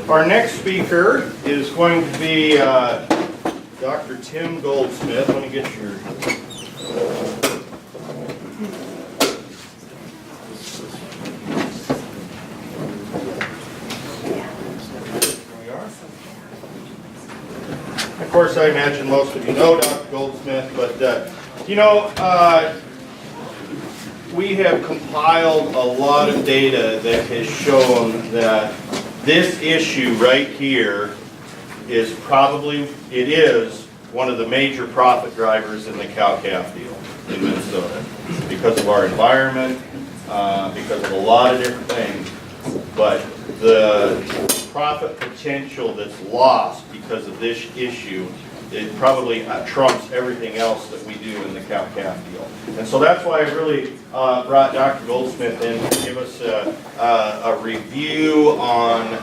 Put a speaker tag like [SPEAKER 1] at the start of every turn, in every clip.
[SPEAKER 1] Our next speaker is going to be Dr. Tim Goldsmith. Let me get your... Of course, I imagine most of you know Dr. Goldsmith, but we have compiled a lot of data that has shown that this issue right here is one of the major profit drivers in the cow-calf deal in Minnesota because of our environment, because of a lot of different things. But the profit potential that's lost because of this issue, it probably trumps everything else that we do in the cow-calf deal. And so that's why I really brought Dr. Goldsmith in to give us a review on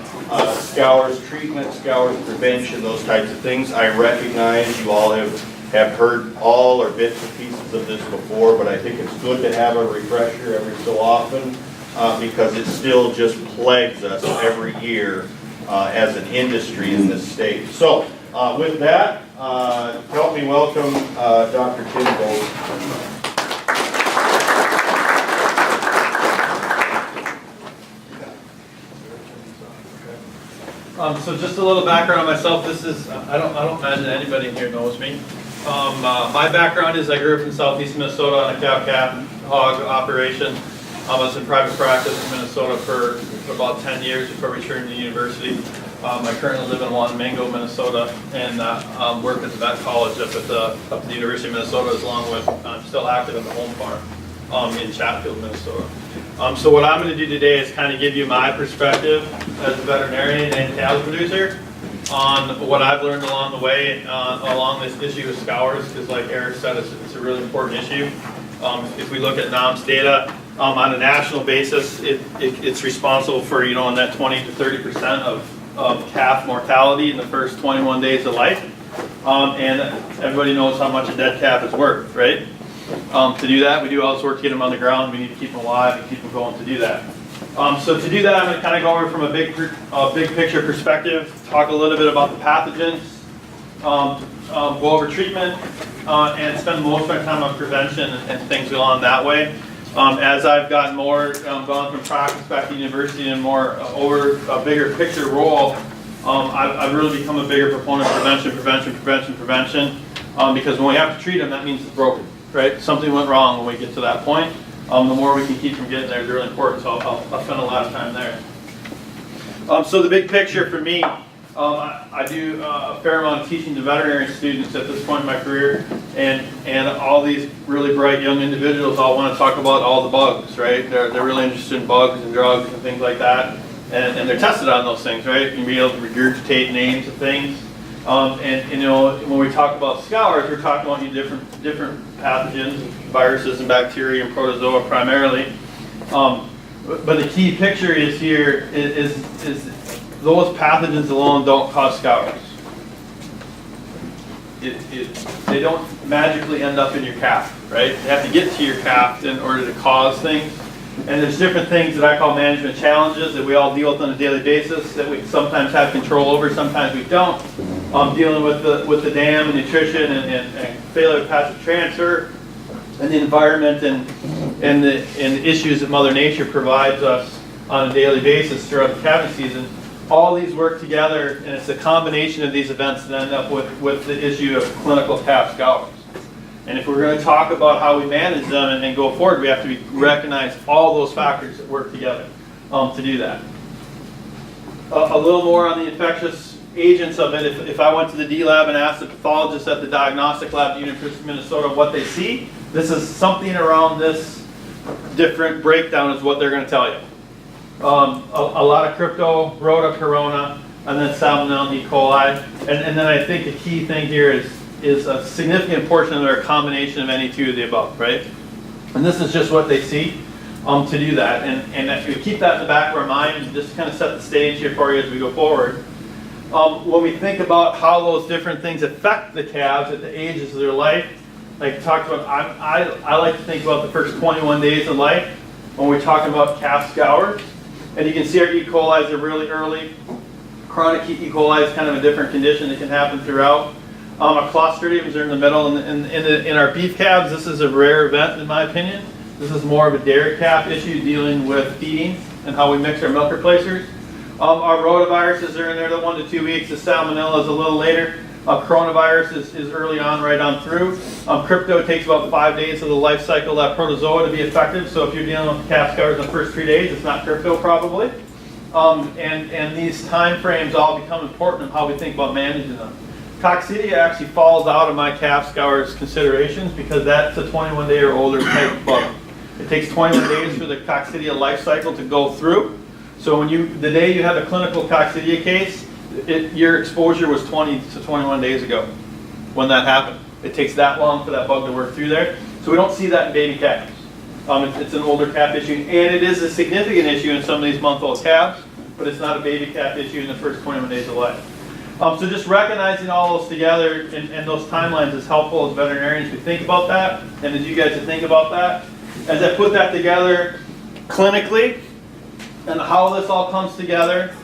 [SPEAKER 1] scours treatment, scours prevention, those types of things. I recognize you all have heard all or bits and pieces of this before, but I think it's good to have a refresher every so often because it still just plagues us every year as an industry in this state. So with that, help me welcome Dr. Tim Goldsmith.
[SPEAKER 2] So just a little background on myself. This is, I don't imagine anybody in here knows me. My background is I grew up in southeast Minnesota on a cow-calf hog operation. I was in private practice in Minnesota for about 10 years before returning to university. I currently live in Mingo, Minnesota, and work at the vet college up at the University of Minnesota, along with I'm still active in the home farm in Chatfield, Minnesota. So what I'm going to do today is kind of give you my perspective as a veterinarian and cattle producer on what I've learned along the way along this issue of scours, because like Eric said, it's a really important issue. If we look at NOMS data, on a national basis, it's responsible for, in that 20 to 30% of calf mortality in the first 21 days of life. And everybody knows how much a dead calf is worth, right? To do that, we do all this work to get them on the ground. We need to keep them alive and keep them going to do that. So to do that, I'm going to kind of go over from a big picture perspective, talk a little bit about the pathogens, go over treatment, and spend most of my time on prevention and things along that way. As I've gotten more, gone from practice back to university and more over a bigger picture role, I've really become a bigger proponent of prevention, because when we have to treat them, that means it's broken, right? Something went wrong when we get to that point. The more we can keep from getting there is really important, so I'll spend a lot of time there. So the big picture for me, I do a fair amount of teaching to veterinary students at this point in my career, and all these really bright young individuals all want to talk about all the bugs, right? They're really interested in bugs and drugs and things like that, and they're tested on those things, right? You can be able to regurgitate names of things, and when we talk about scours, we're talking about different pathogens, viruses and bacteria and protozoa primarily. But the key picture is here is those pathogens alone don't cause scours. They don't magically end up in your calf, right? They have to get to your calf in order to cause things. And there's different things that I call management challenges that we all deal with on a daily basis that we sometimes have control over, sometimes we don't. Dealing with the dam and nutrition and failure of passive transfer and the environment and the issues that Mother Nature provides us on a daily basis throughout the calving season. All these work together, and it's a combination of these events that end up with the issue of clinical calf scours. And if we're going to talk about how we manage them and go forward, we have to recognize all those factors that work together to do that. A little more on the infectious agents of it. If I went to the D lab and asked the pathologist at the diagnostic lab at the University of Minnesota what they see, this is something around this different breakdown is what they're going to tell you. A lot of crypto, rota, corona, and then salmonella and E. coli. And then I think the key thing here is a significant portion of their combination of any two of the above, right? And this is just what they see to do that. And if we keep that in the back of our mind and just kind of set the stage here for you as we go forward, when we think about how those different things affect the calves at the ages of their life, like I talked about, I like to think about the first 21 days of life when we're talking about calf scours. And you can see our E. coli's are really early. chronic E. coli is kind of a different condition that can happen throughout. A Clostridiums are in the middle, and in our beef calves, this is a rare event in my opinion. This is more of a dairy calf issue dealing with feeding and how we mix our milk replacers. Our rotaviruses are in there the 1 to 2 weeks. The salmonella is a little later. Coronavirus is early on, right on through. Crypto takes about 5 days of the life cycle of that protozoa to be effective. So if you're dealing with calf scours in the first 3 days, it's not crypto probably. And these time frames all become important in how we think about managing them. Coccidia actually falls out of my calf scours considerations because that's a 21-day or older type bug. It takes 21 days for the coccidia life cycle to go through. So the day you have a clinical coccidia case, your exposure was 20 to 21 days ago when that happened. It takes that long for that bug to work through there. So we don't see that in baby calves. It's an older calf issue, and it is a significant issue in some of these month-old calves, but it's not a baby calf issue in the first 21 days of life. So just recognizing all those together and those timelines is helpful as veterinarians to think about that, and as you guys to think about that. As I put that together clinically, and how this all comes together,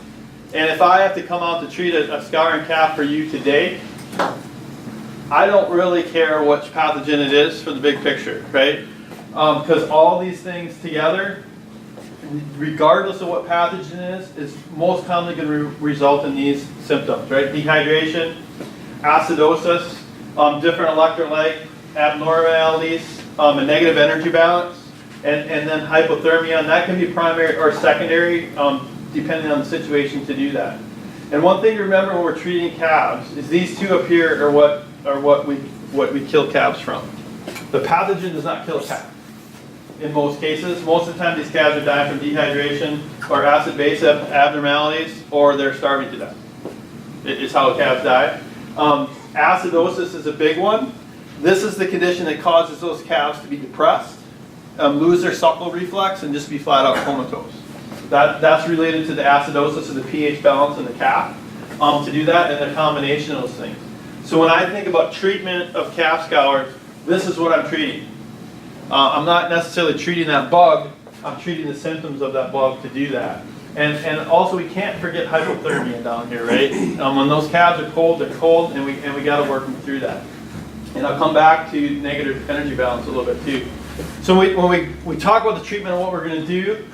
[SPEAKER 2] and if I have to come out to treat a scouring calf for you today, I don't really care which pathogen it is for the big picture, right? Because all these things together, regardless of what pathogen is most commonly going to result in these symptoms, right? Dehydration, acidosis, different electrolyte abnormalities, a negative energy balance, and then hypothermia, and that can be primary or secondary, depending on the situation to do that. And one thing to remember when we're treating calves is these two up here are what we kill calves from. The pathogen does not kill a calf. In most cases, most of the time these calves are dying from dehydration or acid-base abnormalities, or they're starving to death. It's how calves die. Acidosis is a big one. This is the condition that causes those calves to be depressed, lose their suckle reflex, and just be flat out comatose. That's related to the acidosis of the pH balance in the calf. To do that, and the combination of those things. So when I think about treatment of calf scours, this is what I'm treating. I'm not necessarily treating that bug, I'm treating the symptoms of that bug to do that. And also we can't forget hypothermia down here, right? When those calves are cold, they're cold, and we got to work them through that. And I'll come back to negative energy balance a little bit too. So when we talk about the treatment of what we're going to do,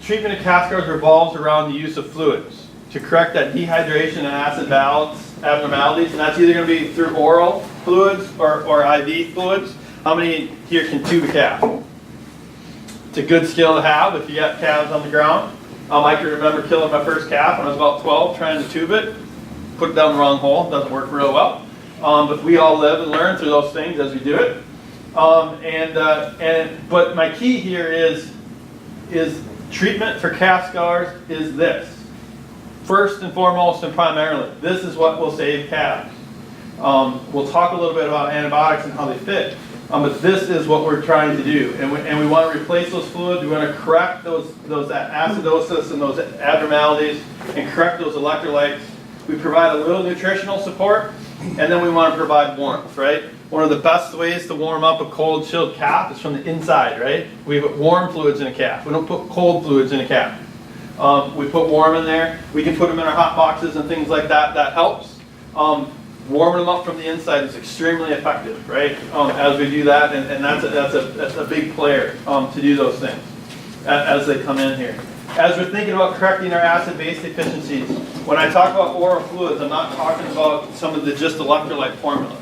[SPEAKER 2] treatment of calf scours revolves around the use of fluids to correct that dehydration and acid balance abnormalities, and that's either going to be through oral fluids or IV fluids. How many here can tube a calf? It's a good skill to have if you got calves on the ground. I can remember killing my first calf when I was about 12, trying to tube it, put it down the wrong hole. It doesn't work real well. But we all live and learn through those things as we do it. But my key here is treatment for calf scours is this. First and foremost and primarily, this is what will save calves. We'll talk a little bit about antibiotics and how they fit. But this is what we're trying to do, and we want to replace those fluids. We want to correct those acidosis and those abnormalities, and correct those electrolytes. We provide a little nutritional support, and then we want to provide warmth. Right? One of the best ways to warm up a cold, chilled calf is from the inside. Right? We put warm fluids in a calf. We don't put cold fluids in a calf. We put warm in there. We can put them in our hot boxes and things like that. That helps. Warming them up from the inside is extremely effective, right? As we do that, and that's a big player to do those things as they come in here. As we're thinking about correcting our acid-base deficiencies, when I talk about oral fluids, I'm not talking about some of the just electrolyte formulas.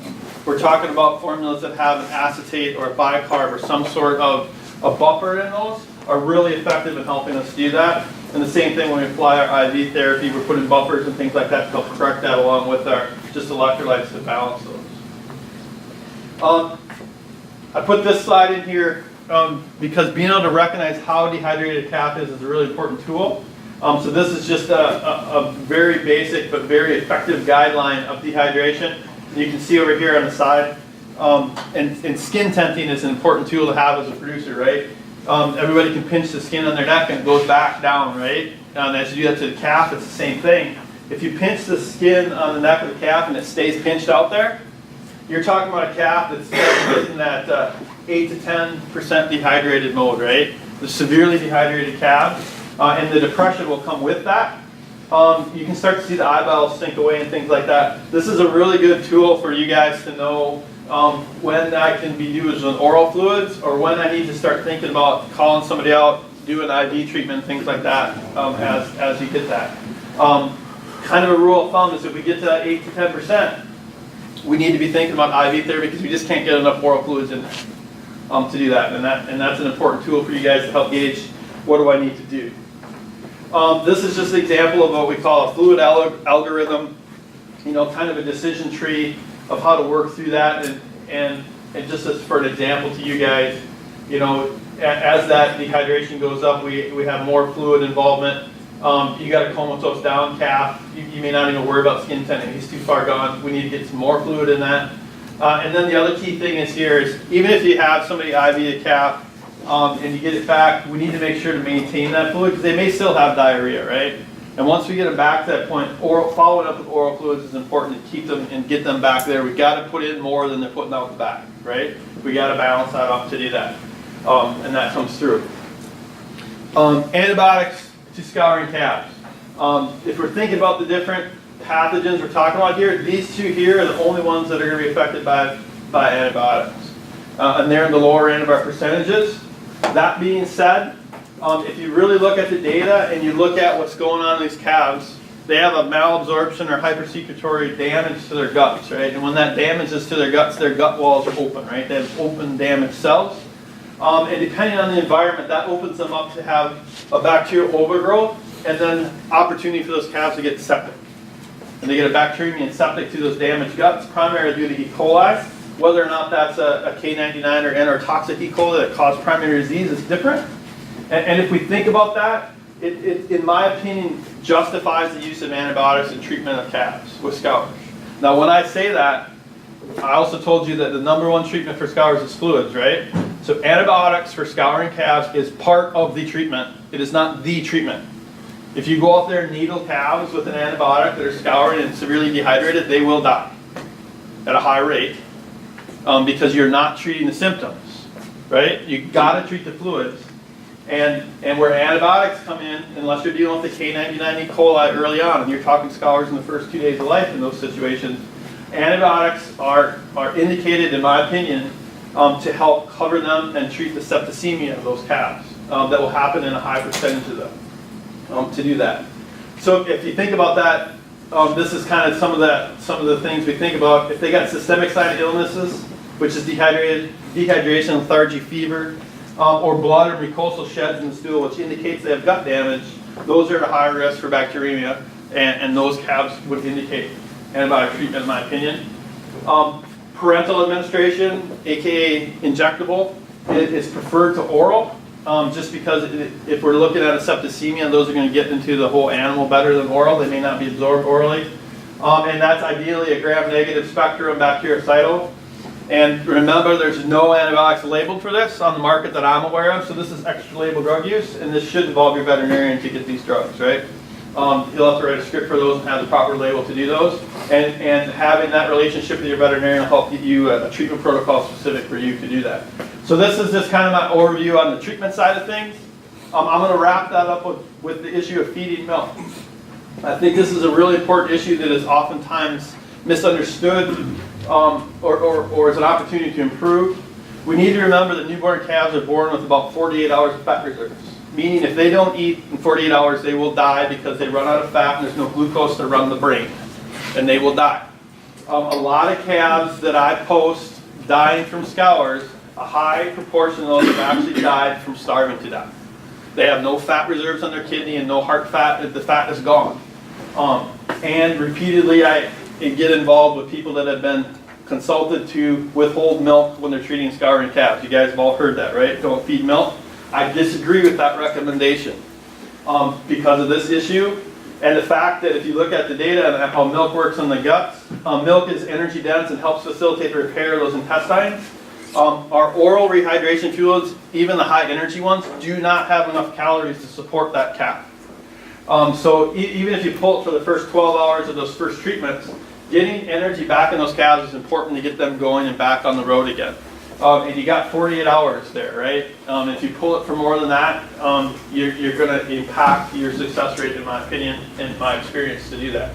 [SPEAKER 2] We're talking about formulas that have an acetate or a bicarb or some sort of a buffer in those are really effective in helping us do that. And the same thing when we apply our IV therapy, we're putting buffers and things like that to help correct that along with our just electrolytes to balance those. I put this slide in here because being able to recognize how dehydrated a calf is a really important tool. So this is just a very basic but very effective guideline of dehydration. And you can see over here on the side, and skin tenting is an important tool to have as a producer, right? Everybody can pinch the skin on their neck and it goes back down, right? And as you do that to the calf, it's the same thing. If you pinch the skin on the neck of the calf and it stays pinched out there, you're talking about a calf that's in that 8 to 10% dehydrated mode, right? The severely dehydrated calves, and the depression will come with that. you can start to see the eyeballs sink away and things like that. This is a really good tool for you guys to know when I can be used with oral fluids or when I need to start thinking about calling somebody out, do an IV treatment, things like that as you get that. Kind of a rule of thumb is if we get to that 8 to 10%, we need to be thinking about IV therapy because we just can't get enough oral fluids in there to do that. And that's an important tool for you guys to help gauge what do I need to do. This is just an example of what we call a fluid algorithm, kind of a decision tree of how to work through that. And just as for an example to you guys, as that dehydration goes up, we have more fluid involvement. You got a comatose down calf. You may not even worry about skin tendon. He's too far gone. We need to get some more fluid in that. And then the other key thing is here is even if you have somebody IV a calf and you get it back, we need to make sure to maintain that fluid because they may still have diarrhea, right? And once we get them back to that point, following up with oral fluids is important to keep them and get them back there. We've got to put in more than they're putting out the back, right? We got to balance that up to do that. And that comes through. Antibiotics to scouring calves. If we're thinking about the different pathogens we're talking about here, these two here are the only ones that are going to be affected by antibiotics. And they're in the lower end of our percentages. That being said, if you really look at the data and you look at what's going on in these calves, they have a malabsorption or hypersecretory damage to their guts, right? And when that damage is to their guts, their gut walls are open, right? They have open damaged cells. And depending on the environment, that opens them up to have a bacterial overgrowth and then opportunity for those calves to get septic. And they get a bacterium and septic to those damaged guts, primarily due to E. coli. Whether or not that's a K99 or enterotoxic E. coli that cause primary disease is different. And if we think about that, it, in my opinion, justifies the use of antibiotics in treatment of calves with scours. Now, when I say that, I also told you that the #1 treatment for scours is fluids, right? So antibiotics for scouring calves is part of the treatment. It is not the treatment. If you go out there and needle calves with an antibiotic that are scoured and severely dehydrated, they will die at a high rate because you're not treating the symptoms, right? You got to treat the fluids. And where antibiotics come in, unless you're dealing with the K99 E. coli early on, and you're talking scours in the first 2 days of life in those situations, antibiotics are indicated, in my opinion, to help cover them and treat the septicemia of those calves. That will happen in a high percentage of them to do that. So if you think about that, this is kind of some of the things we think about. If they got systemic side illnesses, which is dehydration, lethargy, fever, or blood or mucosal sheds in the stool, which indicates they have gut damage, those are at a higher risk for bacteremia, and those calves would indicate antibiotic treatment, in my opinion. Parental administration, aka injectable, is preferred to oral, just because if we're looking at a septicemia, those are going to get into the whole animal better than oral. They may not be absorbed orally. And that's ideally a gram-negative spectrum bactericidal. And remember, there's no antibiotics labeled for this on the market that I'm aware of, so this is extra label drug use, and this should involve your veterinarian to get these drugs, right? You'll have to write a script for those and have the proper label to do those. And having that relationship with your veterinarian will help get you a treatment protocol specific for you to do that. So this is just kind of my overview on the treatment side of things. I'm going to wrap that up with the issue of feeding milk. I think this is a really important issue that is oftentimes misunderstood or is an opportunity to improve. We need to remember that newborn calves are born with about 48 hours of fat reserves. Meaning if they don't eat in 48 hours, they will die because they run out of fat and there's no glucose to run the brain. And they will die. A lot of calves that I post dying from scours, a high proportion of those have actually died from starving to death. They have no fat reserves on their kidney and no heart fat, the fat is gone. And repeatedly I get involved with people that have been consulted to withhold milk when they're treating scouring calves. You guys have all heard that, right? Don't feed milk. I disagree with that recommendation because of this issue and the fact that if you look at the data and how milk works in the guts, milk is energy dense and helps facilitate the repair of those intestines. Our oral rehydration fluids, even the high energy ones, do not have enough calories to support that calf. So even if you pull it for the first 12 hours of those first treatments, getting energy back in those calves is important to get them going and back on the road again. And you got 48 hours there, right? If you pull it for more than that, you're going to impact your success rate, in my opinion, and my experience to do that.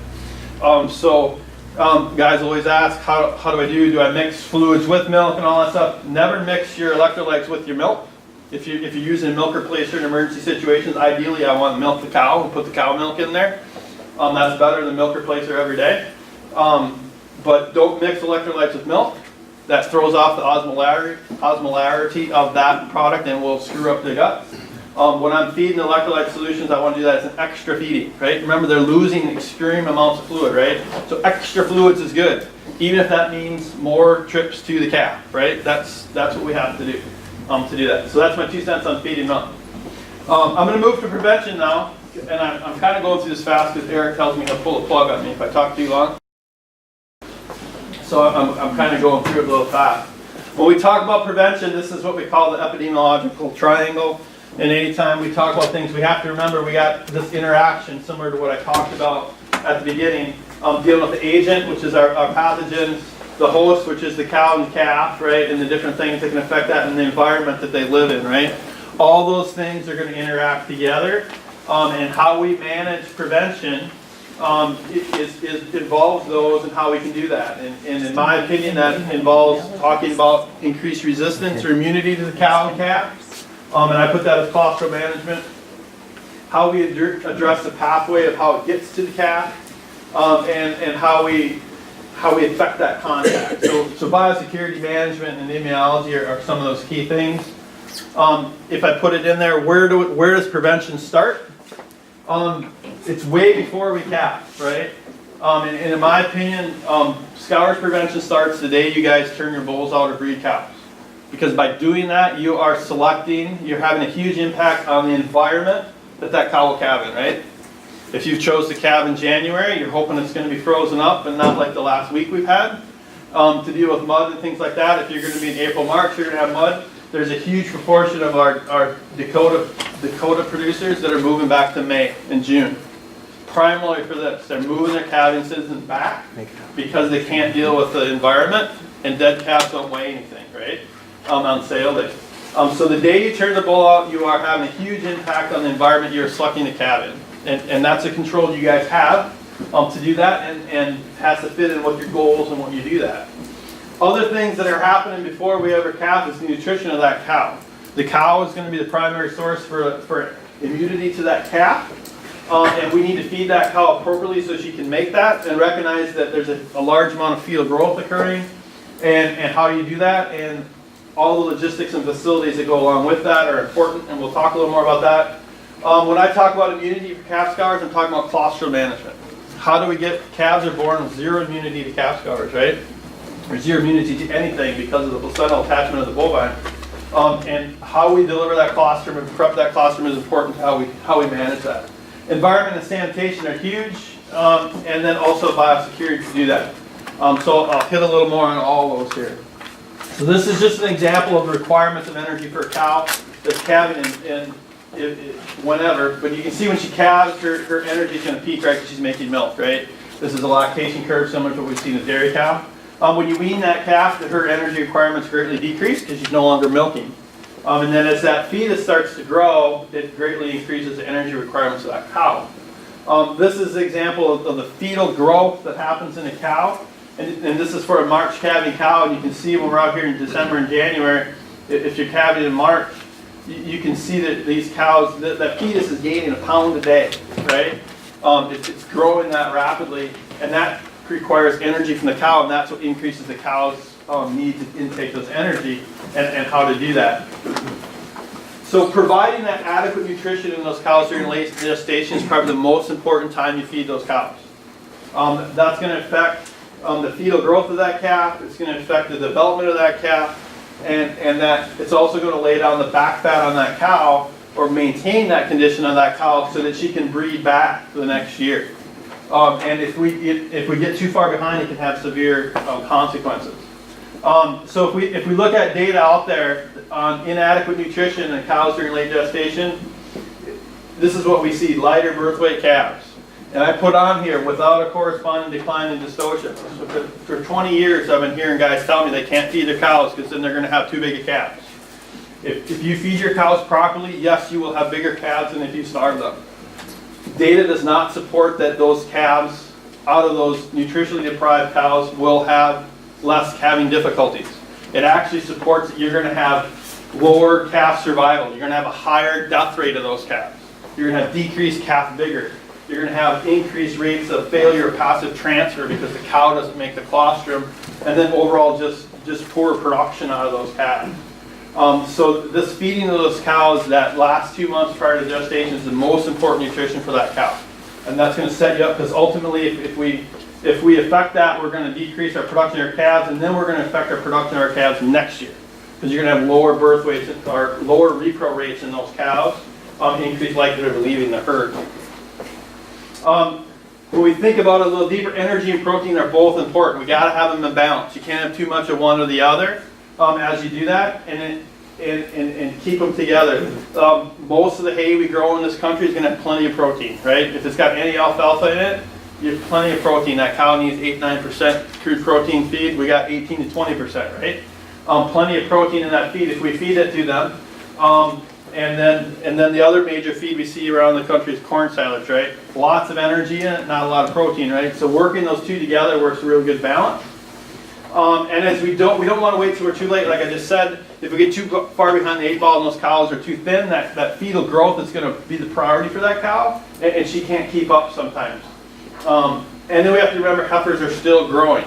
[SPEAKER 2] Guys always ask, how do I do? Do I mix fluids with milk and all that stuff? Never mix your electrolytes with your milk. If you're using a milk replacer in emergency situations, ideally I want to milk the cow and put the cow milk in there. That's better than milk replacer every day. But don't mix electrolytes with milk. That throws off the osmolarity of that product and will screw up the guts. When I'm feeding electrolyte solutions, I want to do that as an extra feeding, right? Remember, they're losing extreme amounts of fluid, right? So extra fluids is good, even if that means more trips to the calf, right? That's what we have to do that. So that's my 2 cents on feeding milk. I'm going to move to prevention now, and I'm kind of going through this fast because Eric tells me he'll pull a plug on me if I talk too long. So I'm kind of going through it a little fast. When we talk about prevention, this is what we call the epidemiological triangle. And anytime we talk about things, we have to remember we got this interaction similar to what I talked about at the beginning, dealing with the agent, which is our pathogens, the host, which is the cow and calf, right, and the different things that can affect that in the environment that they live in, right? All those things are going to interact together, and how we manage prevention involves those and how we can do that. And in my opinion, that involves talking about increased resistance or immunity to the cow and calf. And I put that as colostrum management. How we address the pathway of how it gets to the calf, and how we affect that contact. So biosecurity management and immunology are some of those key things. If I put it in there, where does prevention start? It's way before we calf, right? And in my opinion, Scours prevention starts the day you guys turn your bulls out or breed cows. Because by doing that, you are you're having a huge impact on the environment that cow will calve in, right? If you chose to calve in January, you're hoping it's going to be frozen up and not like the last week we've had. To deal with mud and things like that, if you're going to be in April, March, you're going to have mud. There's a huge proportion of our Dakota producers that are moving back to May and June. Primarily for this. They're moving their calving seasons back because they can't deal with the environment, and dead calves don't weigh anything, right? On sale day. So the day you turn the bull out, you are having a huge impact on the environment you're sucking the calf in. And that's a control you guys have to do that, and has to fit in with your goals and when you do that. Other things that are happening before we ever calf is the nutrition of that cow. The cow is going to be the primary source for immunity to that calf. And we need to feed that cow appropriately so she can make that, and recognize that there's a large amount of fetal growth occurring, and how do you do that, and all the logistics and facilities that go along with that are important, and we'll talk a little more about that. When I talk about immunity for calf scours, I'm talking about colostrum management. How do we get calves are born with zero immunity to calf scours, right? Or zero immunity to anything because of the placental attachment of the bovine. And how we deliver that colostrum and prep that colostrum is important to how we manage that. Environment and sanitation are huge, and then also biosecurity to do that. So I'll hit a little more on all those here. So this is just an example of the requirements of energy for a cow that's calving in whenever. But you can see when she calves, her energy is going to peak right because she's making milk, right? This is a lactation curve similar to what we've seen in a dairy cow. When you wean that calf, her energy requirements greatly decrease because she's no longer milking. And then as that fetus starts to grow, it greatly increases the energy requirements of that cow. This is an example of the fetal growth that happens in a cow. And this is for a March calving cow, and you can see when we're out here in December and January, if you're calving in March, you can see that these cows, that fetus is gaining a pound a day, right? It's growing that rapidly, and that requires energy from the cow, and that's what increases the cow's need to intake this energy, and how to do that. So providing that adequate nutrition in those cows during late gestation is probably the most important time you feed those cows. That's going to affect the fetal growth of that calf. It's going to affect the development of that calf, and that it's also going to lay down the back fat on that cow, or maintain that condition of that cow so that she can breed back for the next year. And if we get too far behind, it can have severe consequences. So if we look at data out there on inadequate nutrition in cows during late gestation, this is what we see: lighter birth weight calves. And I put on here, without a corresponding decline in dystocia. So for 20 years, I've been hearing guys tell me they can't feed their cows because then they're going to have too big of calves. If you feed your cows properly, yes, you will have bigger calves than if you starve them. Data does not support that those calves, out of those nutritionally deprived cows, will have less calving difficulties. It actually supports that you're going to have lower calf survival. You're going to have a higher death rate of those calves. You're going to have decreased calf vigor. You're going to have increased rates of failure of passive transfer because the cow doesn't make the colostrum, and then overall just poor production out of those calves. So this feeding of those cows that last 2 months prior to gestation is the most important nutrition for that cow. And that's going to set you up, because ultimately if we affect that, we're going to decrease our production of our calves, and then we're going to affect our production of our calves next year. Because you're going to have lower birth weights or lower repro rates in those cows, increased likelihood of leaving the herd. When we think about it a little deeper, energy and protein are both important. We got to have them in balance. You can't have too much of one or the other as you do that, and keep them together. Most of the hay we grow in this country is going to have plenty of protein, right? If it's got any alfalfa in it, you have plenty of protein. That cow needs 8-9% crude protein feed. We got 18 to 20%, right? Plenty of protein in that feed if we feed it to them. And then the other major feed we see around the country is corn silage, right? Lots of energy in it, not a lot of protein, right? So working those two together works a real good balance. And as we don't want to wait till we're too late. Like I just said, if we get too far behind the 8 ball and those cows are too thin, that fetal growth is going to be the priority for that cow, and she can't keep up sometimes. And then we have to remember heifers are still growing,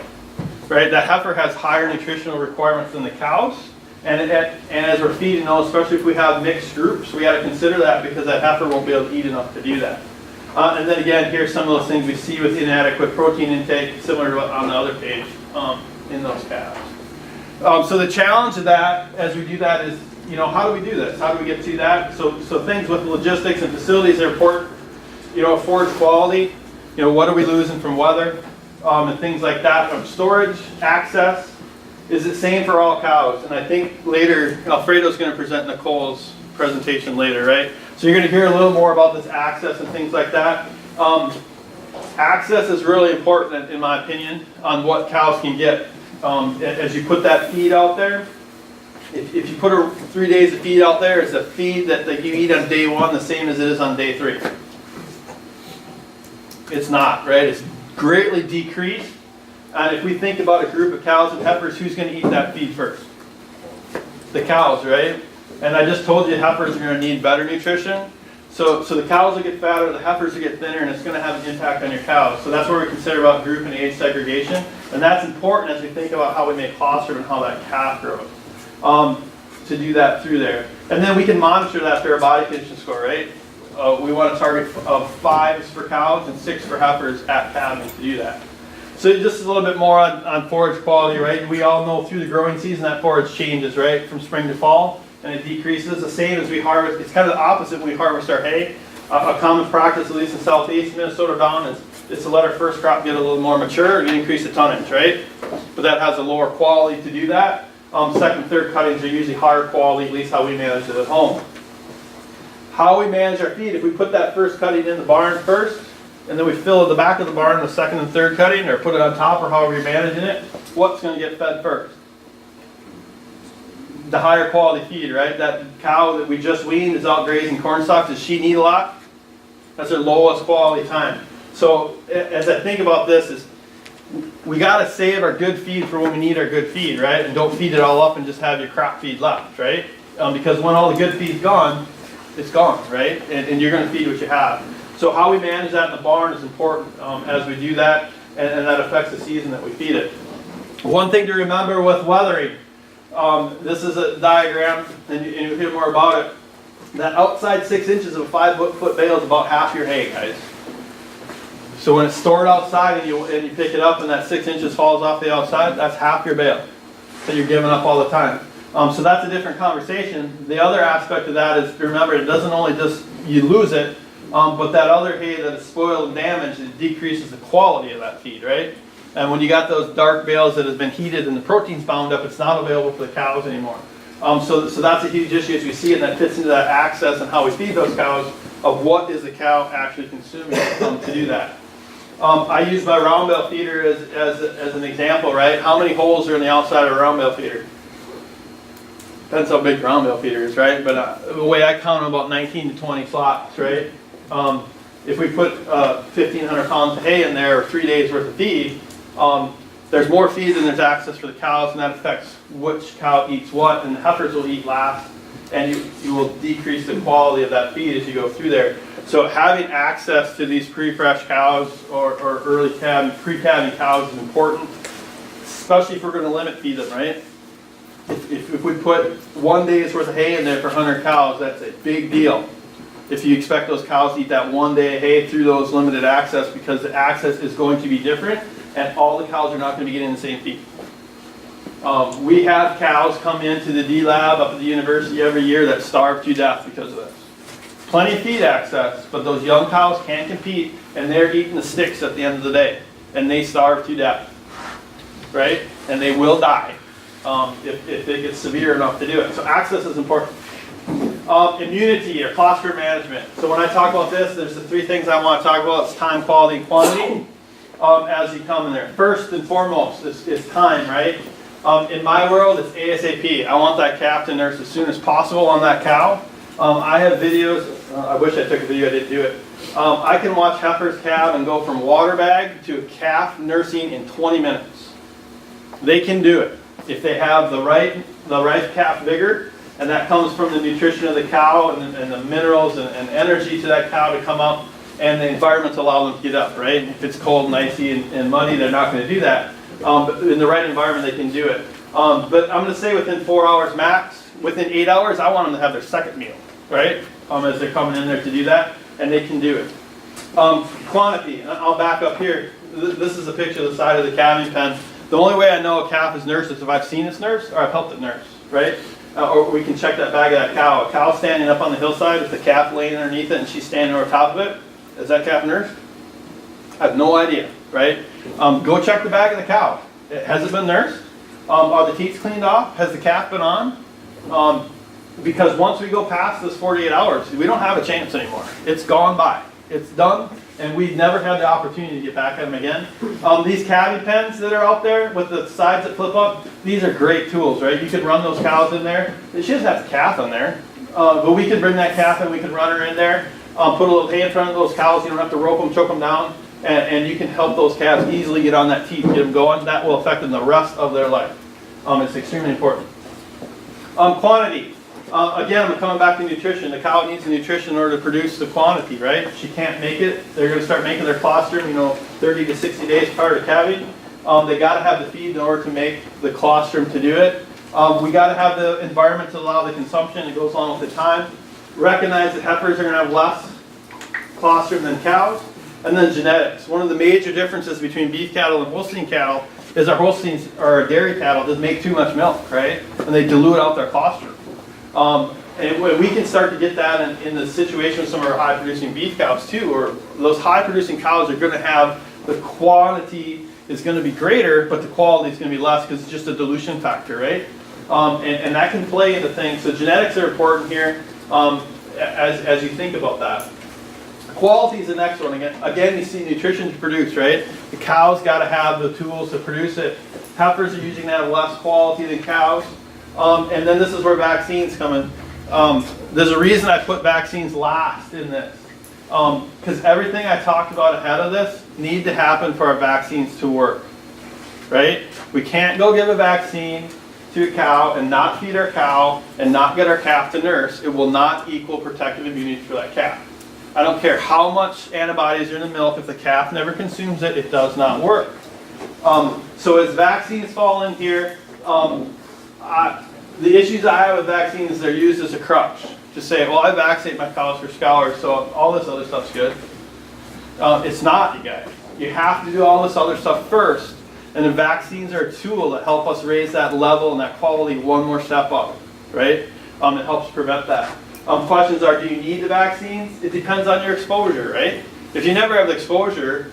[SPEAKER 2] right? That heifer has higher nutritional requirements than the cows, and as we're feeding those, especially if we have mixed groups, we got to consider that, because that heifer won't be able to eat enough to do that. And then again, here's some of those things we see with inadequate protein intake, similar to on the other page, in those calves. So the challenge of that, as we do that, is, how do we do this? How do we get to that? So things with logistics and facilities are important. Forage quality, what are we losing from weather, and things like that. Storage, access, is the same for all cows. And I think later, Alfredo's going to present Nicole's presentation later, right? So you're going to hear a little more about this access and things like that. Access is really important, in my opinion, on what cows can get. As you put that feed out there, if you put 3 days of feed out there, is the feed that you eat on day 1 the same as it is on day 3? It's not, right? It's greatly decreased. And if we think about a group of cows and heifers, who's going to eat that feed first? The cows, right? And I just told you heifers are going to need better nutrition. So the cows will get fatter, the heifers will get thinner, and it's going to have an impact on your cows. So that's where we consider about group and age segregation. And that's important as we think about how we make colostrum and how that calf grows. To do that through there. And then we can monitor that through our body condition score, right? We want to target 5s for cows and 6 for heifers at calving to do that. So just a little bit more on forage quality, right? We all know through the growing season that forage changes, right? From spring to fall, and it decreases. The same as we harvest, it's kind of the opposite when we harvest our hay. A common practice, at least in southeast Minnesota down, is to let our first crop get a little more mature and increase the tonnage, right? But that has a lower quality to do that. Second, third cuttings are usually higher quality, at least how we manage it at home. How we manage our feed, if we put that first cutting in the barn first, and then we fill the back of the barn with second and third cutting, or put it on top, or however you're managing it, what's going to get fed first? The higher quality feed, right? That cow that we just weaned is out grazing corn stalks. Does she need a lot? That's her lowest quality time. So as I think about this, is we got to save our good feed for when we need our good feed, right? And don't feed it all up and just have your crop feed left, right? Because when all the good feed's gone, it's gone, right? And you're going to feed what you have. So how we manage that in the barn is important as we do that, and that affects the season that we feed it. One thing to remember with weathering, this is a diagram, and you'll hear more about it. That outside 6 inches of a 5-foot bale is about half your hay, guys. So when it's stored outside and you pick it up and that 6 inches falls off the outside, that's half your bale that you're giving up all the time. So that's a different conversation. The other aspect of that is, remember, it doesn't only just, you lose it, but that other hay that is spoiled and damaged, it decreases the quality of that feed, right? And when you got those dark bales that have been heated and the protein's bound up, it's not available for the cows anymore. So that's a huge issue as we see it, and that fits into that access and how we feed those cows. of what is the cow actually consuming to do that. I use my round bale feeder as an example, right? How many holes are in the outside of a round bale feeder? Depends how big the round bale feeder is, right? But the way I count them, about 19 to 20 slots, right? If we put 1,500 pounds of hay in there, or 3 days worth of feed, there's more feed than there's access for the cows, and that affects which cow eats what, and the heifers will eat last, and you will decrease the quality of that feed as you go through there. So having access to these pre-fresh cows or early pre-calving cows is important, especially if we're going to limit feed them, right? If we put 1 day's worth of hay in there for 100 cows, that's a big deal. If you expect those cows to eat that 1 day of hay through those limited access, because the access is going to be different, and all the cows are not going to be getting the same feed. We have cows come into the D lab up at the university every year that starve to death because of this. Plenty of feed access, but those young cows can't compete, and they're eating the sticks at the end of the day, and they starve to death, right? And they will die if it gets severe enough to do it. So access is important. Immunity or colostrum management. So when I talk about this, there's the 3 things I want to talk about. It's time, quality, and quantity as you come in there. First and foremost is time, right? In my world, it's ASAP. I want that calf to nurse as soon as possible on that cow. I have videos. I wish I took a video. I didn't do it. I can watch heifers calve and go from water bag to a calf nursing in 20 minutes. They can do it if they have the right calf vigor, and that comes from the nutrition of the cow and the minerals and energy to that cow to come up, and the environment to allow them to get up, right? If it's cold and icy and muddy, they're not going to do that. But in the right environment, they can do it. But I'm going to say within 4 hours max. Within 8 hours, I want them to have their second meal, right? As they're coming in there to do that, and they can do it. Quantity, and I'll back up here. This is a picture of the side of the calving pen. The only way I know a calf is nursed is if I've seen it nurse or I've helped it nurse, right? Or we can check that bag of that cow. A cow standing up on the hillside with the calf laying underneath it and she's standing over top of it. Is that calf nursed? I have no idea, right? Go check the bag of the cow. Has it been nursed? Are the teats cleaned off? Has the calf been on? Because once we go past this 48 hours, we don't have a chance anymore. It's gone by. It's done, and we've never had the opportunity to get back at them again. These calving pens that are out there with the sides that flip up, these are great tools, right? You could run those cows in there. She doesn't have the calf in there, but we could bring that calf in, we could run her in there, put a little hay in front of those cows. You don't have to rope them, choke them down, and you can help those calves easily get on that teat, get them going. That will affect them the rest of their life. It's extremely important. Quantity. Again, I'm coming back to nutrition. The cow needs the nutrition in order to produce the quantity, right? She can't make it. They're going to start making their colostrum, 30 to 60 days prior to calving. They got to have the feed in order to make the colostrum to do it. We got to have the environment to allow the consumption. It goes along with the time. Recognize that heifers are going to have less colostrum than cows. And then genetics. One of the major differences between beef cattle and Holstein cattle is our Holsteins or our dairy cattle just make too much milk, right? And they dilute out their colostrum. And we can start to get that in the situation with some of our high-producing beef cows too, or those high-producing cows are going to have the quantity is going to be greater, but the quality is going to be less because it's just a dilution factor, right? And that can play into things. So genetics are important here as you think about that. Quality is the next one. Again, you see nutrition to produce, right? The cows got to have the tools to produce it. Heifers are usually going to have less quality than cows. And then this is where vaccines come in. There's a reason I put vaccines last in this. Because everything I talked about ahead of this need to happen for our vaccines to work. Right? We can't go give a vaccine to a cow and not feed our cow and not get our calf to nurse. It will not equal protective immunity for that calf. I don't care how much antibodies are in the milk. If the calf never consumes it, it does not work. So as vaccines fall in here, the issues I have with vaccines, they're used as a crutch. To say, well, I vaccinate my cows for Scours, so all this other stuff's good. It's not, you guys. You have to do all this other stuff first. And the vaccines are a tool that help us raise that level and that quality one more step up, right? It helps prevent that. Questions are, do you need the vaccines? It depends on your exposure, right? If you never have the exposure,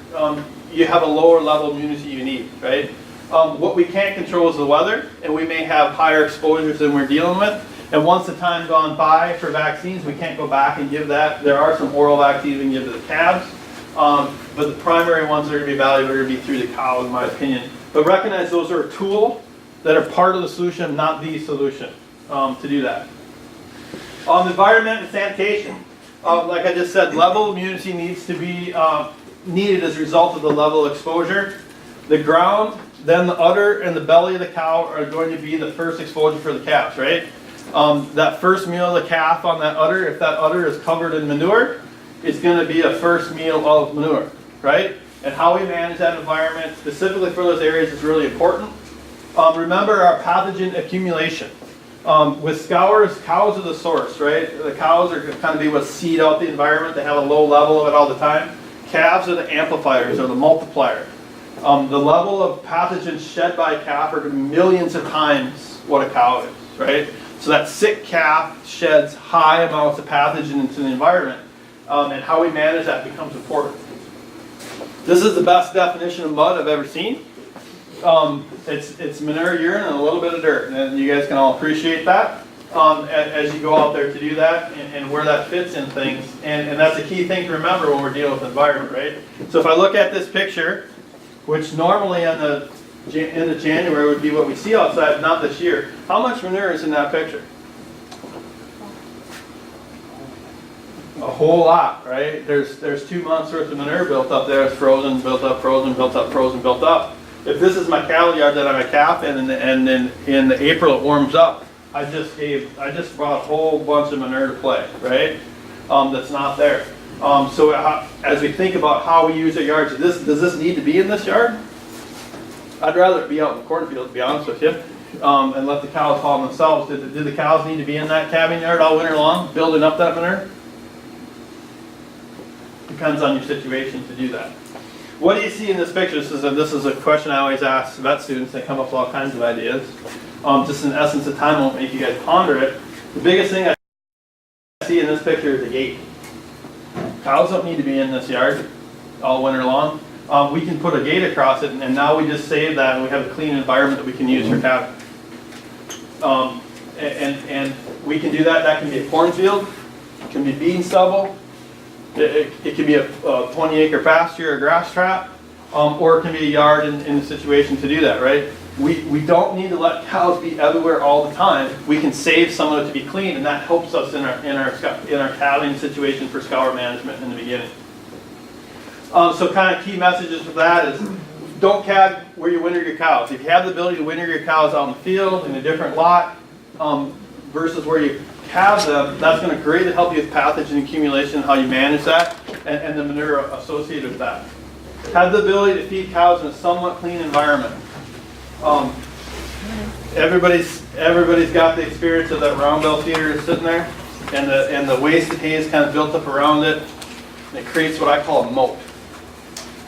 [SPEAKER 2] you have a lower level immunity you need, right? What we can't control is the weather, and we may have higher exposures than we're dealing with. And once the time gone by for vaccines, we can't go back and give that. There are some oral vaccines we can give to the calves, but the primary ones that are going to be valuable are going to be through the cow, in my opinion. But recognize those are a tool that are part of the solution, not the solution, to do that. Environment and sanitation. Like I just said, level of immunity needs to be needed as a result of the level of exposure. The ground, then the udder and the belly of the cow are going to be the first exposure for the calves, right? That first meal of the calf on that udder, if that udder is covered in manure, it's going to be a first meal of manure, right? And how we manage that environment specifically for those areas is really important. Remember our pathogen accumulation. With scours, cows are the source, right? The cows are kind of be what seed out the environment. They have a low level of it all the time. Calves are the amplifiers or the multiplier. The level of pathogens shed by a calf are millions of times what a cow is, right? So that sick calf sheds high amounts of pathogen into the environment, and how we manage that becomes important. This is the best definition of mud I've ever seen. It's manure, urine, and a little bit of dirt, and you guys can all appreciate that as you go out there to do that and where that fits in things. And that's a key thing to remember when we're dealing with the environment, right? So if I look at this picture, which normally in the end of January would be what we see outside, not this year. How much manure is in that picture? A whole lot, right? There's 2 months worth of manure built up there. It's frozen, built up, frozen, built up, frozen, built up. If this is my cattle yard that I'm a calf in, and then in April it warms up, I just brought a whole bunch of manure to play, right? That's not there. So as we think about how we use our yards, does this need to be in this yard? I'd rather it be out in the cornfield, to be honest with you, and let the cows haul themselves. Do the cows need to be in that calving yard all winter long, building up that manure? Depends on your situation to do that. What do you see in this picture? This is a question I always ask vet students. They come up with all kinds of ideas. Just in essence of time, I won't make you guys ponder it. The biggest thing I see in this picture is a gate. Cows don't need to be in this yard all winter long. We can put a gate across it, and now we just save that, and we have a clean environment that we can use for calving. And we can do that. That can be a cornfield, it can be bean stubble, it can be a 20-acre pasture or grass trap, or it can be a yard in the situation to do that, right? We don't need to let cows be everywhere all the time. We can save some of it to be clean, and that helps us in our calving situation for scour management in the beginning. So kind of key messages for that is don't calve where you winter your cows. If you have the ability to winter your cows out in the field in a different lot versus where you calve them, that's going to greatly help you with pathogen accumulation, how you manage that, and the manure associated with that. Have the ability to feed cows in a somewhat clean environment. Everybody's got the experience of that round bell feeder sitting there, and the wasted hay is kind of built up around it, and it creates what I call a moat.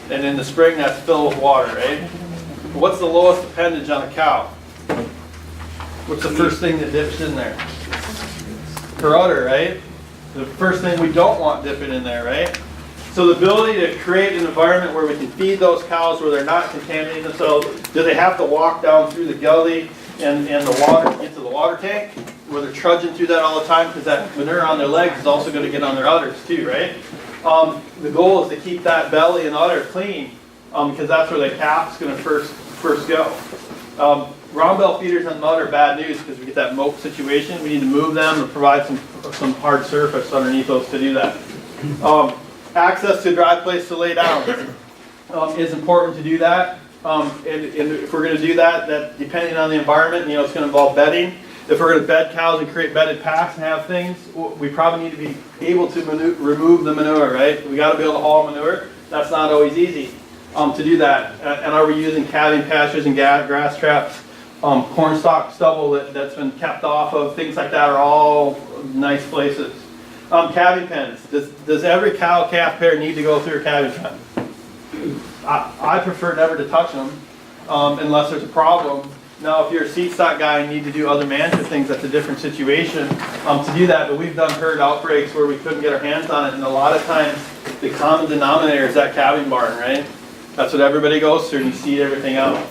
[SPEAKER 2] And in the spring, that's filled with water, right? What's the lowest appendage on a cow? What's the first thing that dips in there? Her udder, right? The first thing we don't want dipping in there, right? So the ability to create an environment where we can feed those cows where they're not contaminating themselves. Do they have to walk down through the gully and the water to get to the water tank? Where they're trudging through that all the time, because that manure on their legs is also going to get on their udders too, right? The goal is to keep that belly and udder clean, because that's where the calf is going to first go. Round bell feeders on mud are bad news because we get that moat situation. We need to move them and provide some hard surface underneath those to do that. Access to a dry place to lay down is important to do that. And if we're going to do that depending on the environment, it's going to involve bedding. If we're going to bed cows and create bedded packs and have things, we probably need to be able to remove the manure, right? We got to be able to haul manure. That's not always easy to do that. And are we using calving pastures and grass traps? Corn stalk stubble that's been kept off of, things like that are all nice places. Calving pens. Does every cow-calf pair need to go through a calving pen? I prefer never to touch them unless there's a problem. Now, if you're a seed stock guy and need to do other management things, that's a different situation to do that. But we've done herd outbreaks where we couldn't get our hands on it, and a lot of times the common denominator is that calving barn, right? That's what everybody goes through, and you seed everything out.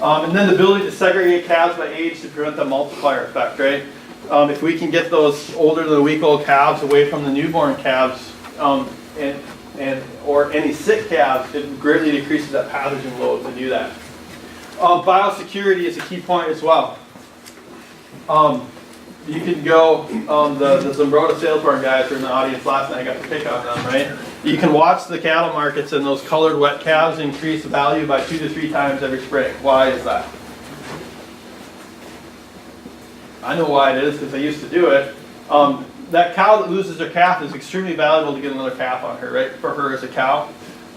[SPEAKER 2] And then the ability to segregate calves by age to prevent the multiplier effect, right? if we can get those older than a week old calves away from the newborn calves, or any sick calves, it greatly decreases that pathogen load to do that. Biosecurity is a key point as well. You can go, the Zimbrota sales barn guys were in the audience last night, I got to pick on them, right? You can watch the cattle markets and those colored wet calves increase the value by 2 to 3 times every spring. Why is that? I know why it is, because I used to do it. That cow that loses her calf is extremely valuable to get another calf on her, right? For her as a cow.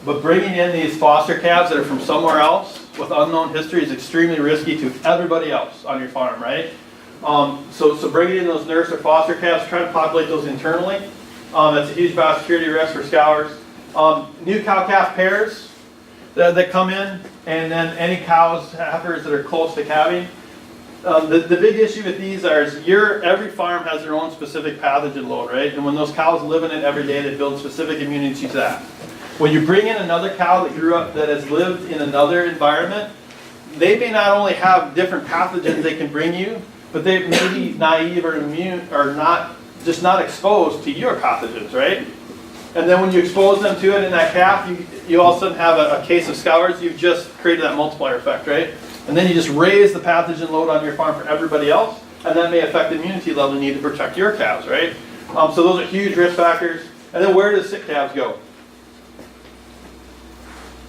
[SPEAKER 2] But bringing in these foster calves that are from somewhere else with unknown history is extremely risky to everybody else on your farm, right? So bringing in those nurse or foster calves, trying to populate those internally, that's a huge biosecurity risk for Scours. New cow-calf pairs that come in, and then any cows, heifers that are close to calving. The big issue with these is every farm has their own specific pathogen load, right? And when those cows live in it every day, they build specific immunity to that. When you bring in another cow that grew up, that has lived in another environment, they may not only have different pathogens they can bring you, but they may be naive or immune, or not exposed to your pathogens, right? And then when you expose them to it in that calf, you all of a sudden have a case of Scours. You've just created that multiplier effect, right? And then you just raise the pathogen load on your farm for everybody else, and that may affect the immunity level you need to protect your calves, right? So those are huge risk factors. And then where does sick calves go?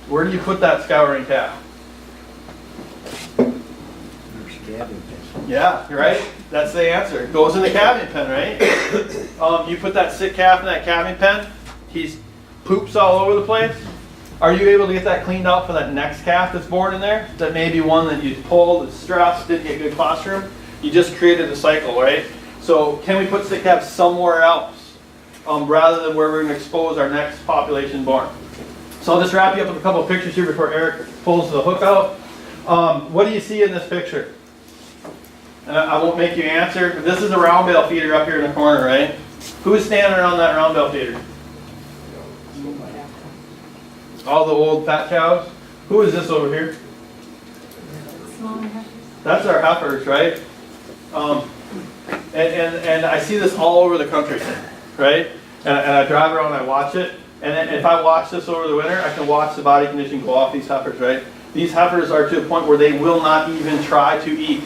[SPEAKER 2] Where do you put that scouring calf? Yeah, you're right. That's the answer. It goes in the calving pen, right? You put that sick calf in that calving pen, he's poops all over the place. Are you able to get that cleaned out for that next calf that's born in there? That may be one that you pulled, that's stressed, didn't get good colostrum. You just created a cycle, right? So can we put sick calves somewhere else rather than where we're going to expose our next population born? So I'll just wrap you up with a couple of pictures here before Eric pulls the hook out. What do you see in this picture? And I won't make you answer, but this is a round bale feeder up here in the corner, right? Who's standing around that round bale feeder? All the old fat cows. Who is this over here? That's our heifers, right? And I see this all over the country, right? And I drive around and I watch it. And then if I watch this over the winter, I can watch the body condition go off these heifers, right? These heifers are to a point where they will not even try to eat.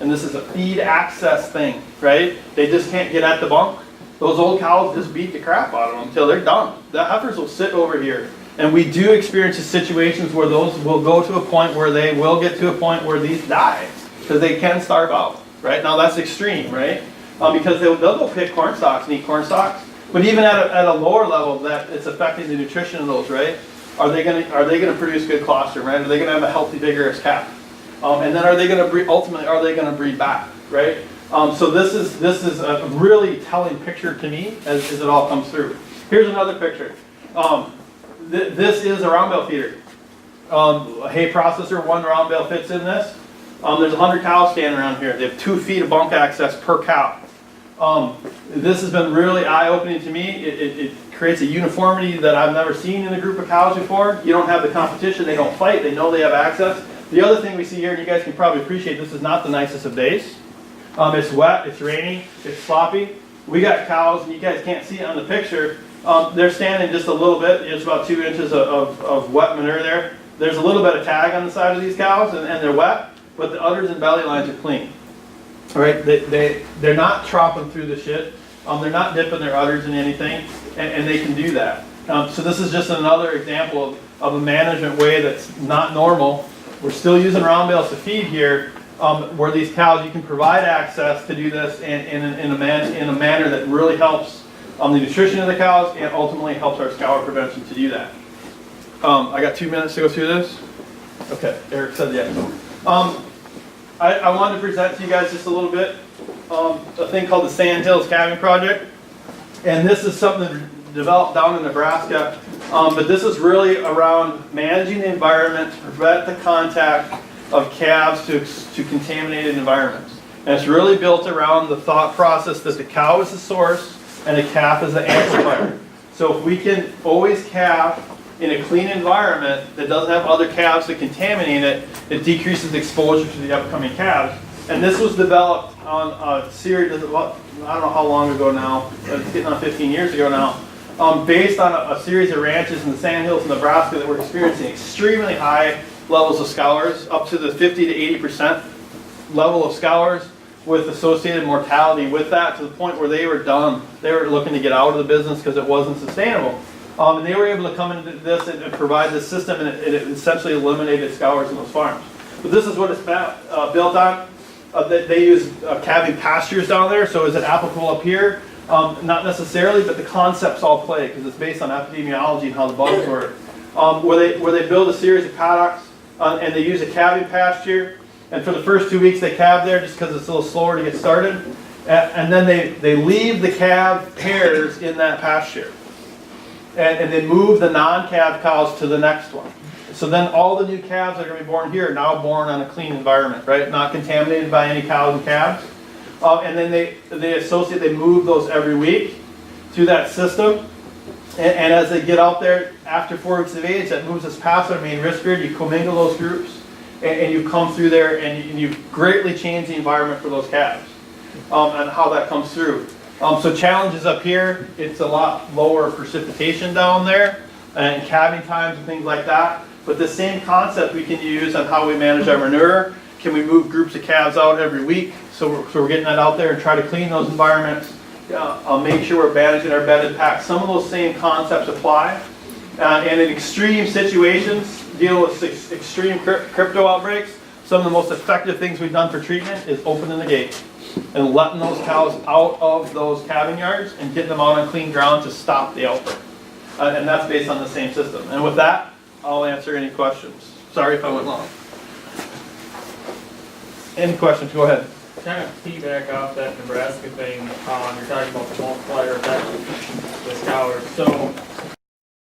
[SPEAKER 2] And this is a feed access thing, right? They just can't get at the bunk. Those old cows just beat the crap out of them until they're done. The heifers will sit over here. And we do experience situations where those will go to a point where they will get to a point where these die. Because they can starve out, right? Now that's extreme, right? Because they'll go pick corn stalks and eat corn stalks. But even at a lower level, that it's affecting the nutrition of those, right? Are they going to produce good colostrum, right? Are they going to have a healthy, vigorous calf? And then are they going to breed? Ultimately, are they going to breed back, right? So this is a really telling picture to me as it all comes through. Here's another picture. This is a round bale feeder. A hay processor, one round bale fits in this. There's 100 cows standing around here. They have 2 feet of bunk access per cow. This has been really eye-opening to me. It creates a uniformity that I've never seen in a group of cows before. You don't have the competition. They don't fight. They know they have access. The other thing we see here, and you guys can probably appreciate, this is not the nicest of days. It's wet, it's rainy, it's sloppy. We got cows, and you guys can't see it on the picture. They're standing just a little bit. It's about 2 inches of wet manure there. There's a little bit of tag on the side of these cows, and they're wet, but the udders and belly lines are clean. All right, they're not tromping through the shit. They're not dipping their udders in anything, and they can do that. So this is just another example of a management way that's not normal. We're still using round bales to feed here, where these cows, you can provide access to do this in a manner that really helps the nutrition of the cows and ultimately helps our scour prevention to do that. I got 2 minutes to go through this. Okay, Eric said yes. I wanted to present to you guys just a little bit a thing called the Sand Hills Calving Project. And this is something developed down in Nebraska. But this is really around managing the environment to prevent the contact of calves to contaminated environments. And it's really built around the thought process that the cow is the source and the calf is the amplifier. So if we can always calve in a clean environment that doesn't have other calves that contaminate it, it decreases the exposure to the upcoming calves. And this was developed on a series, I don't know how long ago now, it's getting on 15 years ago now, based on a series of ranches in the Sandhills in Nebraska that were experiencing extremely high levels of scours, up to the 50 to 80% level of scours, with associated mortality with that, to the point where they were done. They were looking to get out of the business because it wasn't sustainable. And they were able to come into this and provide this system, and it essentially eliminated scours in those farms. But this is what it's built on. They use calving pastures down there, so is it applicable up here? Not necessarily, but the concepts all play because it's based on epidemiology and how the bugs work. Where they build a series of paddocks and they use a calving pasture, and for the first 2 weeks they calve there just because it's a little slower to get started, and then they leave the calved pairs in that pasture, and they move the non-calved cows to the next one. So then all the new calves that are going to be born here are now born on a clean environment, right? Not contaminated by any cows and calves. And then they move those every week through that system. And as they get out there after 4 weeks of age, that moves us past our main risk grid. You commingle those groups, and you come through there, and you greatly change the environment for those calves, and how that comes through. So challenges up here, it's a lot lower precipitation down there, and calving times and things like that. But the same concept we can use on how we manage our manure. Can we move groups of calves out every week? So we're getting that out there and try to clean those environments. Make sure we're managing our bedded packs. Some of those same concepts apply. And in extreme situations, deal with extreme crypto outbreaks, some of the most effective things we've done for treatment is opening the gate and letting those cows out of those calving yards and getting them out on clean ground to stop the outbreak. And that's based on the same system. And with that, I'll answer any questions. Sorry if I went long. Any questions? Go ahead.
[SPEAKER 3] Kind of feedback off that Nebraska thing, you're talking about the multiplier effect with scours. So